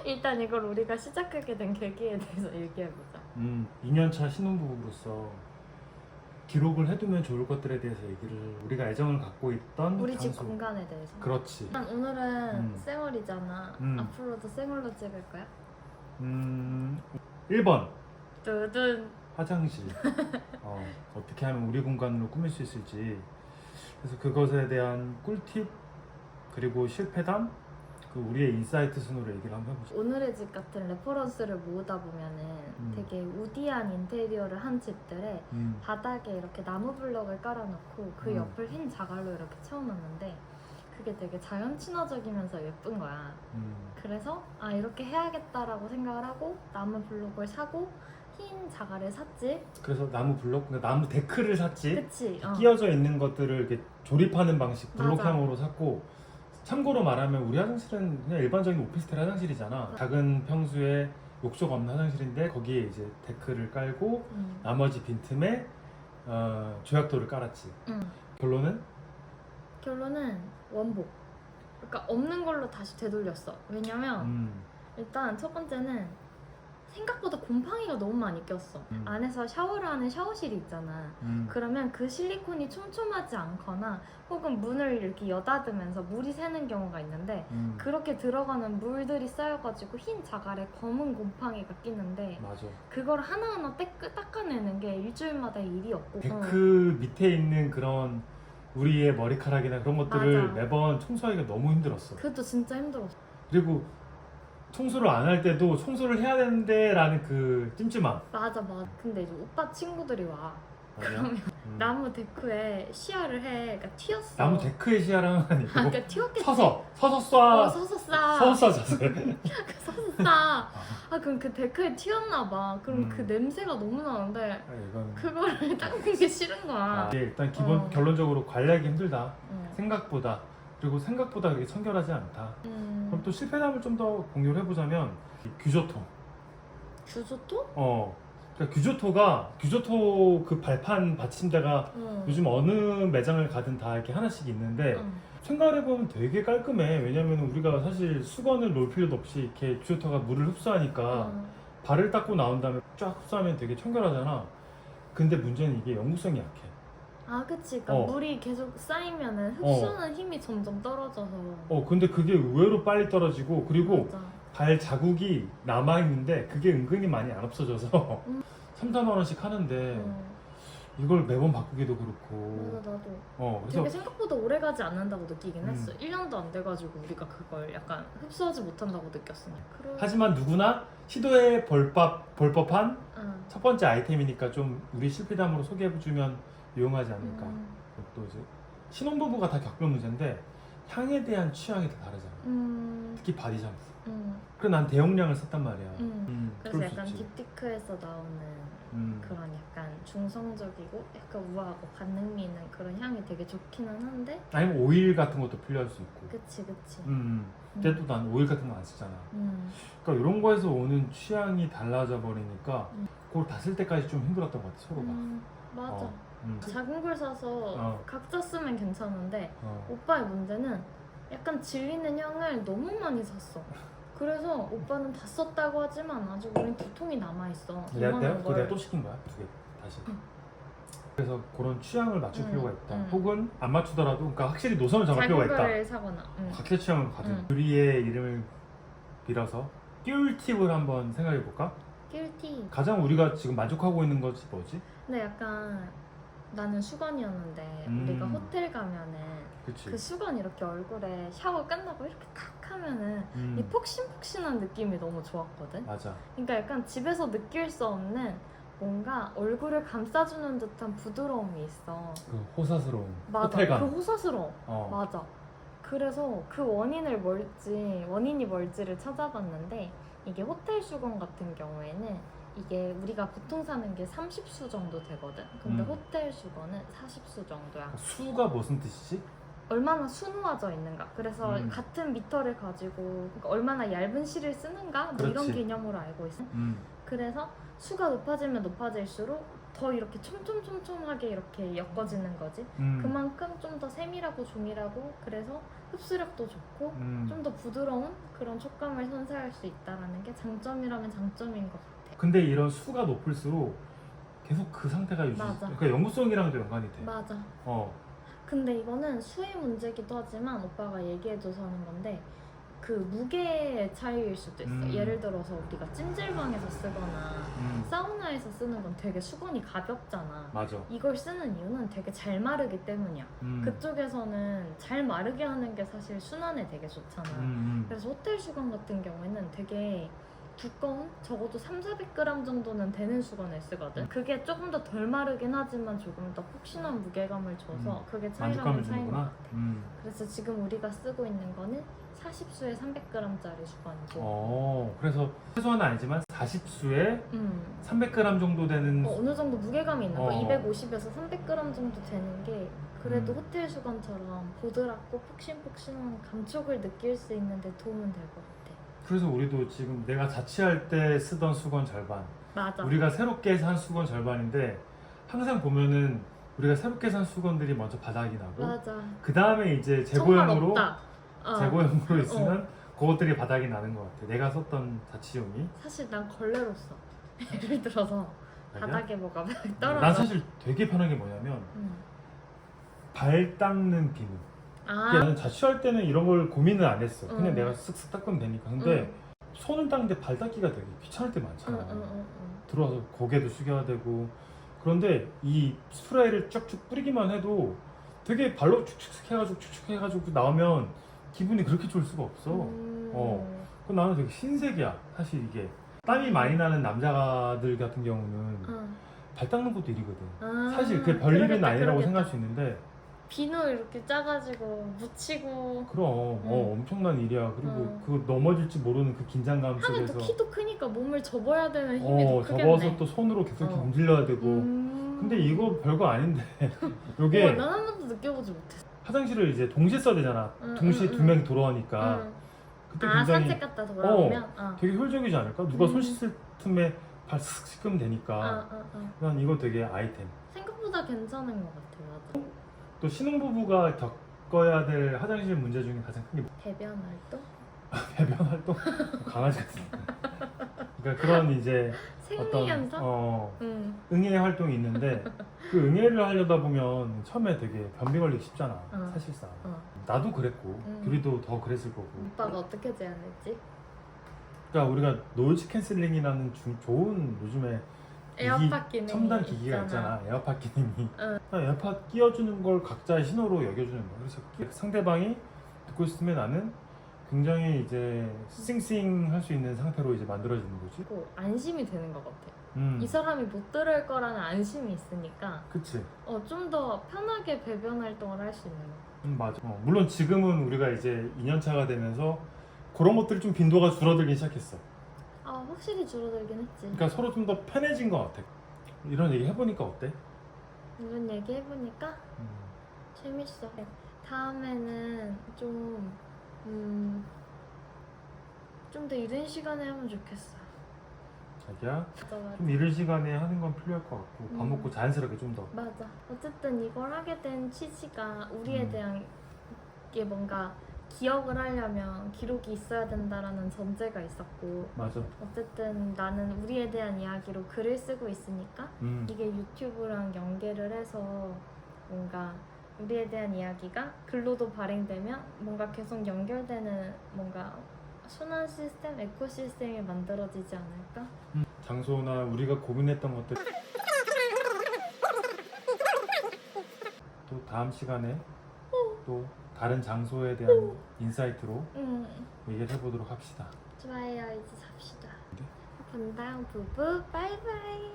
일단 이걸 우리가 시작하게 된 계기에 대해서 얘기해보자. 2년차 신혼부부로서 기록을 해두면 좋을 것들에 대해서 얘기를 우리가 애정을 갖고 있던 우리 집 장소. 공간에 대해서. 그렇지. 일단 오늘은 음. 생얼이잖아. 음. 앞으로도 생얼로 찍을 거야? 1번 두둔. 화장실. 어떻게 하면 우리 공간으로 꾸밀 수 있을지. 그래서 그것에 대한 꿀팁 그리고 실패담 그 우리의 인사이트 순으로 얘기를 한번 해보자. 오늘의 집 같은 레퍼런스를 모으다 보면은 되게 우디한 인테리어를 한 집들에 음. 바닥에 이렇게 나무 블럭을 깔아놓고 그 음. 옆을 흰 자갈로 이렇게 채워놨는데 그게 되게 자연 친화적이면서 예쁜 거야. 그래서 아 이렇게 해야겠다라고 생각을 하고 나무 블록을 사고 흰 자갈을 샀지. 그래서 나무 블록, 그러니까 나무 데크를 샀지. 그치? 끼어져 있는 것들을 이렇게 조립하는 방식 맞아. 블록형으로 샀고, 참고로 말하면 우리 화장실은 그냥 일반적인 오피스텔 화장실이잖아. 작은 평수에 욕조가 없는 화장실인데 거기에 이제 데크를 깔고 나머지 빈틈에 조약돌을 깔았지. 결론은 결론은 원복. 그러니까 없는 걸로 다시 되돌렸어. 왜냐면 일단 첫 번째는 생각보다 곰팡이가 너무 많이 꼈어. 안에서 샤워를 하는 샤워실이 있잖아. 그러면 그 실리콘이 촘촘하지 않거나 혹은 문을 이렇게 여닫으면서 물이 새는 경우가 있는데 그렇게 들어가는 물들이 쌓여가지고 흰 자갈에 검은 곰팡이가 끼는데 맞아. 그걸 하나하나 닦아내는 게 일주일마다 일이었고 데크 밑에 있는 그런 우리의 머리카락이나 그런 것들을 맞아. 매번 청소하기가 너무 힘들었어. 그것도 진짜 힘들었어. 그리고 청소를 안 할 때도 청소를 해야 되는데 라는 그 찜찜함. 맞아. 근데 이제 오빠 친구들이 와. 맞아? 그러면 나무 데크에 시야를 해. 그러니까 튀었어. 나무 데크에 시야를 하는 건 아니고 그러니까 튀었겠지. 서서 쏴. 서서 싸. 서서 자세. 서서 싸. 아 그럼 그 데크에 튀었나 봐. 그럼 그 냄새가 너무 나는데 이건 그거를 닦는 게 싫은 거야. 이게 일단 기본 결론적으로 관리하기 힘들다. 응. 생각보다. 그리고 생각보다 그렇게 청결하지 않다. 그럼 또 실패담을 좀 더 공유를 해보자면 규조토. 규조토? 그러니까 규조토 그 발판 받침대가 응. 요즘 어느 매장을 가든 다 이렇게 하나씩 있는데 응. 생각해보면 되게 깔끔해. 왜냐면 우리가 사실 수건을 놓을 필요도 없이 이렇게 규조토가 물을 흡수하니까 응. 발을 닦고 나온 다음에 쫙 흡수하면 되게 청결하잖아. 근데 문제는 이게 연구성이 약해. 아 그치. 그러니까 물이 계속 쌓이면은 흡수하는 힘이 점점 떨어져서. 근데 그게 의외로 빨리 떨어지고 그리고 맞아. 발 자국이 남아있는데 그게 은근히 많이 안 없어져서 3, 4만 원씩 하는데 이걸 매번 바꾸기도 그렇고. 맞아 나도. 그래서 되게 생각보다 오래 가지 않는다고 느끼긴 했어. 음. 1년도 안 돼가지고 우리가 그걸 약간 흡수하지 못한다고 느꼈으니까. 하지만 누구나 시도해 볼 법한 응. 첫 번째 아이템이니까 좀 우리 실패담으로 소개해주면 유용하지 않을까. 또 이제 신혼부부가 다 겪는 문제인데 향에 대한 취향이 다 다르잖아. 특히 바디 샴푸. 그래서 난 대용량을 썼단 말이야. 그래서 그럴 수 약간 있지. 딥티크에서 나오는 그런 약간 중성적이고 약간 우아하고 반응미 있는 그런 향이 되게 좋기는 한데. 아니면 오일 같은 것도 필요할 수 있고. 그치. 근데 또 난 오일 같은 거 안 쓰잖아. 그러니까 이런 거에서 오는 취향이 달라져 버리니까 그걸 다 쓸 때까지 좀 힘들었던 것 같아, 서로가. 맞아. 음. 작은 걸 사서 각자 쓰면 괜찮은데 오빠의 문제는 약간 질리는 향을 너무 많이 샀어. 그래서 오빠는 다 썼다고 하지만 아직 우린 2통이 남아있어. 내가 또 시킨 거야? 2개 다시. 그래서 그런 취향을 맞출 필요가 있다. 혹은 안 맞추더라도 그러니까 확실히 노선을 정할 필요가 있다. 작은 걸 사거나. 각자 취향을 가진 우리의 이름을 빌어서 꿀팁을 한번 생각해 볼까? 꿀팁. 가장 우리가 지금 만족하고 있는 것이 뭐지? 근데 약간 나는 수건이었는데 우리가 호텔 가면은 그치. 그 수건 이렇게 얼굴에 샤워 끝나고 이렇게 탁 하면은 이 폭신폭신한 느낌이 너무 좋았거든. 맞아. 그러니까 약간 집에서 느낄 수 없는 뭔가 얼굴을 감싸주는 듯한 부드러움이 있어. 그 호사스러운 맞아. 호텔감. 그 호사스러워. 맞아. 그래서 그 원인이 뭘지를 찾아봤는데 이게 호텔 수건 같은 경우에는 이게 우리가 보통 사는 게 30수 정도 되거든. 근데 호텔 수건은 40수 정도야. 수가 무슨 뜻이지? 얼마나 수놓아져 있는가. 그래서 같은 미터를 가지고 그러니까 얼마나 얇은 실을 쓰는가 뭐 이런 그렇지. 개념으로 알고 있어. 그래서 수가 높아지면 높아질수록 더 이렇게 촘촘촘촘하게 이렇게 엮어지는 거지. 그만큼 좀 더 세밀하고 조밀하고 그래서 흡수력도 좋고 좀 더 부드러운 그런 촉감을 선사할 수 있다라는 게 장점이라면 장점인 것 같아. 근데 이런 수가 높을수록 계속 그 상태가 유지. 맞아. 그러니까 연구성이랑도 연관이 돼. 맞아. 어. 근데 이거는 수의 문제기도 하지만 오빠가 얘기해줘서 하는 건데 그 무게의 차이일 수도 있어. 예를 들어서 우리가 찜질방에서 쓰거나 사우나에서 쓰는 건 되게 수건이 가볍잖아. 맞아. 이걸 쓰는 이유는 되게 잘 마르기 때문이야. 그쪽에서는 잘 마르게 하는 게 사실 순환에 되게 좋잖아. 그래서 호텔 수건 같은 경우에는 되게 두꺼운 적어도 300~400g 정도는 되는 수건을 쓰거든. 그게 조금 더 덜 마르긴 하지만 조금 더 푹신한 무게감을 줘서 그게 차이라면 만족감을 차이인 것 주는구나. 같아. 그래서 지금 우리가 쓰고 있는 거는 40수에 300g짜리 수건이고 그래서 최소한은 아니지만 40수에 300g 정도 되는 어느 정도 무게감이 있는 거. 어. 250에서 300g 정도 되는 게 그래도 호텔 수건처럼 보드랍고 푹신푹신한 감촉을 느낄 수 있는데 도움은 될 것 같아. 그래서 우리도 지금 내가 자취할 때 쓰던 수건 절반, 맞아. 우리가 새롭게 산 수건 절반인데 항상 보면은 우리가 새롭게 산 수건들이 먼저 바닥이 나고 맞아. 그 다음에 이제 정말 재고용으로 없다. 재고용으로 있으면 그것들이 바닥이 나는 것 같아. 내가 썼던 자취용이. 사실 난 걸레로 써. 예를 들어서 아니야? 바닥에 뭐가 떨어져. 난 사실 되게 편한 게 뭐냐면 발 닦는 비누. 나는 자취할 때는 이런 걸 고민을 안 했어. 그냥 내가 쓱쓱 닦으면 되니까. 근데 손을 닦는데 발 닦기가 되게 귀찮을 때 많잖아. 들어와서 고개도 숙여야 되고. 그런데 이 스프레이를 쭉쭉 뿌리기만 해도 되게 발로 축축 해가지고 나오면 기분이 그렇게 좋을 수가 없어. 그 나는 되게 신세계야. 사실 이게 땀이 많이 나는 남자들 같은 경우는 발 닦는 것도 일이거든. 사실 그게 별일은 그러겠다, 아니라고 그러겠다. 생각할 수 있는데 비누 이렇게 짜가지고 묻히고 그럼 엄청난 일이야. 그리고 그 넘어질지 모르는 그 긴장감 하긴 속에서 또 키도 크니까 몸을 접어야 되는 힘이 더 크겠네. 접어서 또 손으로 계속 이렇게 문질러야 되고. 근데 이거 별거 아닌데 요게 난 한 번도 느껴보지 못했어. 화장실을 이제 동시에 써야 되잖아. 동시에 두 명이 돌아오니까 그때 굉장히 산책 갔다 돌아오면 되게 효율적이지 않을까? 누가 손 씻을 틈에 발 쓱 씻으면 되니까. 난 이거 되게 아이템. 생각보다 괜찮은 것 같아. 맞아. 또 신혼부부가 겪어야 될 화장실 문제 중에 가장 큰 게 배변 활동? 배변 활동? 강아지 같은. 그러니까 그런 이제 생리현상? 응애 활동이 있는데 그 응애를 하려다 보면 처음에 되게 변비 걸리기 쉽잖아. 사실상. 나도 그랬고 규리도 더 그랬을 거고. 오빠가 어떻게 제안했지? 그러니까 우리가 노이즈 캔슬링이라는 좋은 요즘에 에어팟 기능이 첨단 기기가 있잖아. 에어팟 기능이. 에어팟 끼워주는 걸 각자의 신호로 여겨주는 거야. 그래서 상대방이 듣고 있으면 나는 굉장히 이제 싱싱 할 수 있는 상태로 이제 만들어지는 거지. 안심이 되는 것 같아. 이 사람이 못 들을 거라는 안심이 있으니까 그치. 좀 더 편하게 배변 활동을 할 수 있는 거. 맞아. 물론 지금은 우리가 이제 2년차가 되면서 그런 것들이 좀 빈도가 줄어들기 시작했어. 확실히 줄어들긴 했지. 그러니까 서로 좀 더 편해진 것 같아. 이런 얘기 해보니까 어때? 이런 얘기 해보니까 재밌어. 다음에는 좀 더 이른 시간에 하면 좋겠어. 자기야, 맞아. 좀 이른 시간에 하는 건 필요할 것 같고 밥 먹고 자연스럽게 좀 더. 맞아. 어쨌든 이걸 하게 된 취지가 우리에 대한 게 뭔가 기억을 하려면 기록이 있어야 된다라는 전제가 있었고 맞아. 어쨌든 나는 우리에 대한 이야기로 글을 쓰고 있으니까 이게 유튜브랑 연계를 해서 뭔가 우리에 대한 이야기가 글로도 발행되면 뭔가 계속 연결되는 뭔가 순환 시스템, 에코시스템이 만들어지지 않을까? 장소나 우리가 고민했던 것들 또 다음 시간에 또 다른 장소에 대한 인사이트로 얘기를 해보도록 합시다. 좋아요. 이제 잡시다. 네. 본당 부부 바이바이.